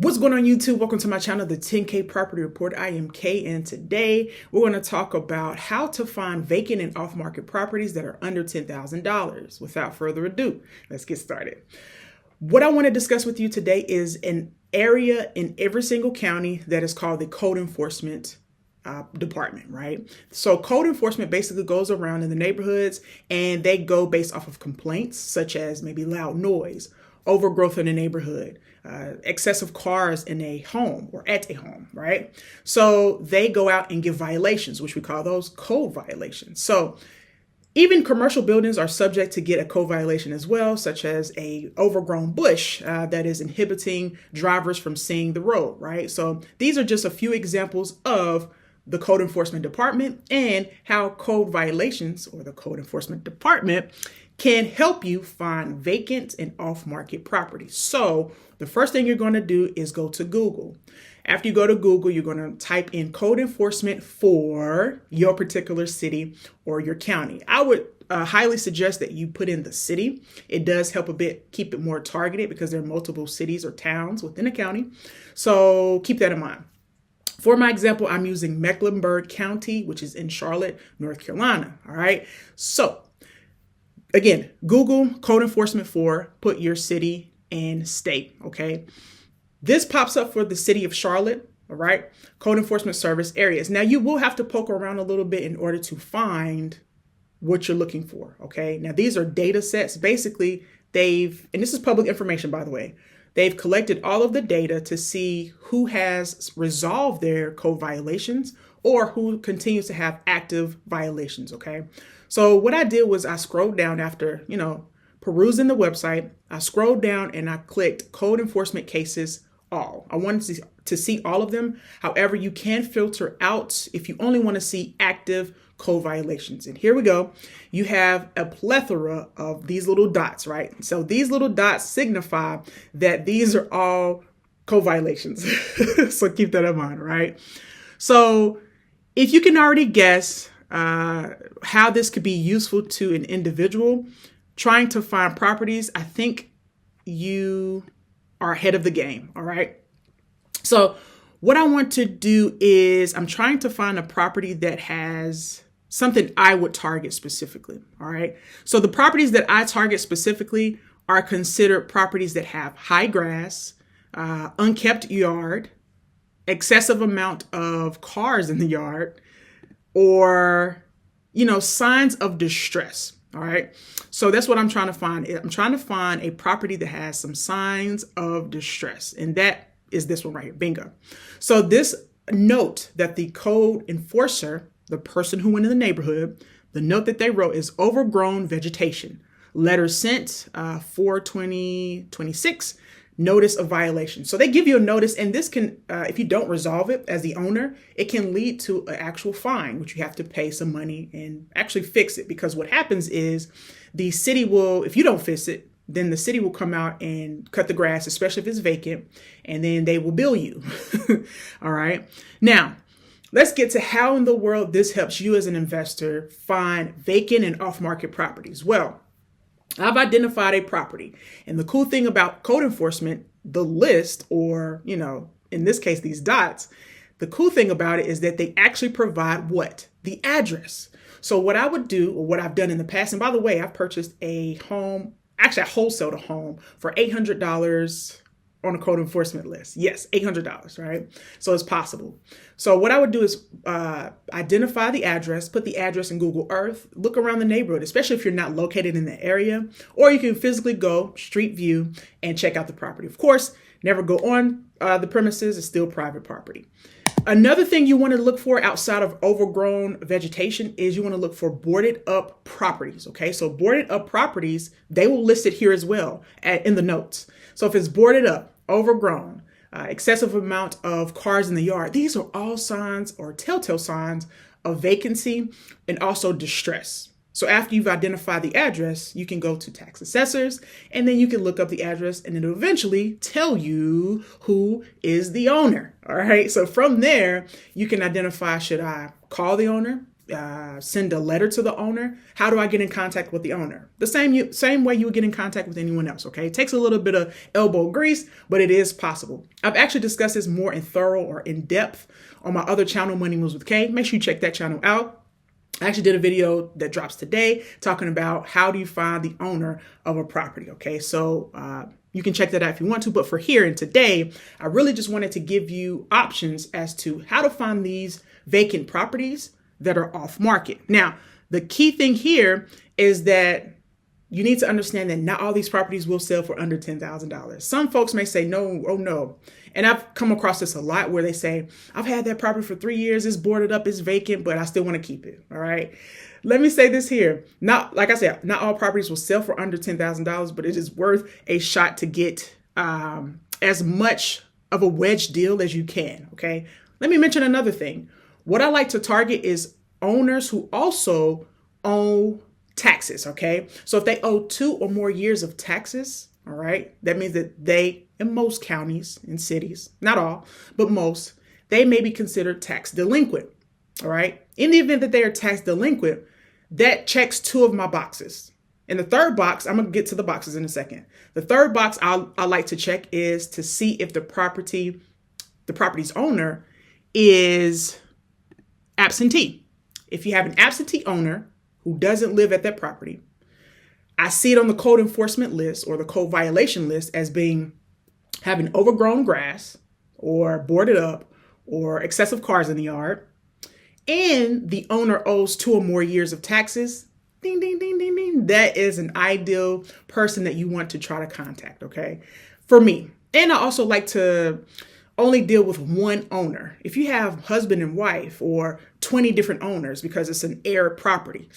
What's going on YouTube? Welcome to my channel, the 10K Property Report. I am Kay, and today we're going to talk about how to find vacant and off-market properties that are under $10,000. Without further ado, let's get started. What I want to discuss with you today is an area in every single county that is called the Code Enforcement Department, right? So code enforcement basically goes around in the neighborhoods and they go based off of complaints such as maybe loud noise, overgrowth in the neighborhood, excessive cars in a home or at a home, right? So they go out and give violations, which we call those code violations. So even commercial buildings are subject to get a code violation as well, such as a overgrown bush that is inhibiting drivers from seeing the road, right? So these are just a few examples of the Code Enforcement Department and how code violations or the Code Enforcement Department can help you find vacant and off-market properties. So the first thing you're going to do is go to Google. After you go to Google, you're going to type in code enforcement for your particular city or your county. I would highly suggest that you put in the city. It does help a bit keep it more targeted because there are multiple cities or towns within a county. So keep that in mind. For my example, I'm using Mecklenburg County, which is in Charlotte, North Carolina. All right. So again, Google code enforcement for, put your city and state. Okay. This pops up for the city of Charlotte. All right. Code enforcement service areas. Now you will have to poke around a little bit in order to find what you're looking for. Okay. Now these are data sets. Basically, and this is public information, by the way. They've collected all of the data to see who has resolved their code violations or who continues to have active violations, okay? So what I did was I scrolled down after, perusing the website. I scrolled down and I clicked code enforcement cases all. I wanted to see all of them. However, you can filter out if you only want to see active code violations. And here we go. You have a plethora of these little dots, right? So these little dots signify that these are all code violations. So keep that in mind, right? So if you can already guess how this could be useful to an individual trying to find properties, I think you are ahead of the game, all right? So what I want to do is I'm trying to find a property that has something I would target specifically. All right. So the properties that I target specifically are considered properties that have high grass, unkept yard, excessive amount of cars in the yard, or, signs of distress. All right. So that's what I'm trying to find. I'm trying to find a property that has some signs of distress. And that is this one right here. Bingo. So this note that the code enforcer, the person who went in the neighborhood, the note that they wrote is overgrown vegetation. Letter sent 4/20/26, notice of violation. So they give you a notice, and this can, if you don't resolve it as the owner, it can lead to an actual fine, which you have to pay some money and actually fix it. Because what happens is the city will, if you don't fix it, then the city will come out and cut the grass, especially if it's vacant, and then they will bill you. All right. Now, let's get to how in the world this helps you as an investor find vacant and off-market properties. Well, I've identified a property. And the cool thing about code enforcement, the list, or, in this case, these dots, the cool thing about it is that they actually provide what? The address. So what I would do, or what I've done in the past, and by the way, I've purchased a home, actually I wholesaled a home for $800 on a code enforcement list. Yes, $800, right? So it's possible. So what I would do is identify the address, put the address in Google Earth, look around the neighborhood, especially if you're not located in the area, or you can physically go street view and check out the property. Of course, never go on the premises. It's still private property. Another thing you want to look for outside of overgrown vegetation is you want to look for boarded up properties. Okay, so boarded up properties, they will list it here as well in the notes. So if it's boarded up, overgrown, excessive amount of cars in the yard, these are all signs or telltale signs of vacancy and also distress. So after you've identified the address, you can go to tax assessors, and then you can look up the address, and it'll eventually tell you who is the owner. All right. So from there, you can identify, should I call the owner? send a letter to the owner. How do I get in contact with the owner? The same way you would get in contact with anyone else, okay? It takes a little bit of elbow grease, but it is possible. I've actually discussed this more in thorough or in depth on my other channel, Money Moves with Kay. Make sure you check that channel out. I actually did a video that drops today talking about how do you find the owner of a property, okay? So you can check that out if you want to, but for here and today, I really just wanted to give you options as to how to find these vacant properties that are off market. Now, the key thing here is that you need to understand that not all these properties will sell for under $10,000. Some folks may say, no, oh no. And I've come across this a lot where they say, I've had that property for 3 years, it's boarded up, it's vacant, but I still want to keep it, all right? Let me say this here. Like I said, not all properties will sell for under $10,000, but it is worth a shot to get as much of a wedge deal as you can, okay? Let me mention another thing. What I like to target is owners who also owe taxes, okay? So if they owe 2 or more years of taxes, all right, that means that they, in most counties and cities, not all, but most, they may be considered tax delinquent, all right? In the event that they are tax delinquent, that checks 2 of my boxes. And the third box, I'm gonna get to the boxes in a second. The third box I like to check is to see if the property's owner is absentee. If you have an absentee owner who doesn't live at that property, I see it on the code enforcement list or the code violation list as having overgrown grass or boarded up or excessive cars in the yard, and the owner owes 2 or more years of taxes. Ding, ding, ding, ding, ding. That is an ideal person that you want to try to contact, okay? For me. And I also like to only deal with one owner. If you have husband and wife or 20 different owners because it's an heir property,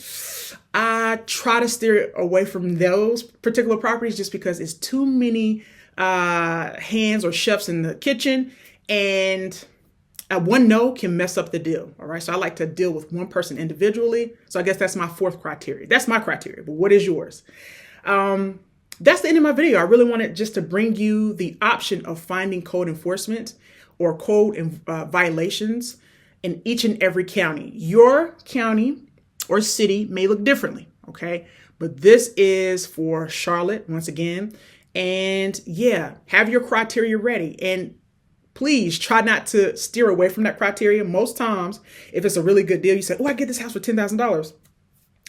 I try to steer away from those particular properties just because it's too many hands or chefs in the kitchen, and one no can mess up the deal. All right. So I like to deal with one person individually. So I guess that's my 4th criteria. That's my criteria. But what is yours? That's the end of my video. I really wanted just to bring you the option of finding code enforcement or code violations in each and every county. Your county or city may look differently, okay? But this is for Charlotte, once again. And yeah, have your criteria ready. And please try not to steer away from that criteria. Most times, if it's a really good deal, you say, oh, I get this house for $10,000.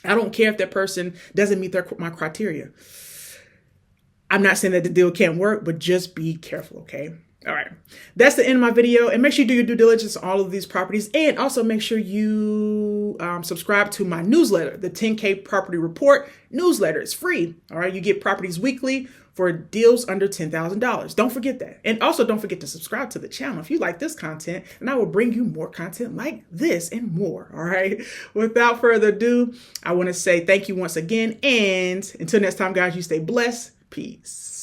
I don't care if that person doesn't meet my criteria. I'm not saying that the deal can't work, but just be careful, okay? All right. That's the end of my video. And make sure you do your due diligence on all of these properties. And also make sure you subscribe to my newsletter, the 10K Property Report newsletter. It's free. All right. You get properties weekly for deals under $10,000. Don't forget that. And also don't forget to subscribe to the channel if you like this content, and I will bring you more content like this and more. All right. Without further ado, I want to say thank you once again. And until next time, guys, you stay blessed. Peace.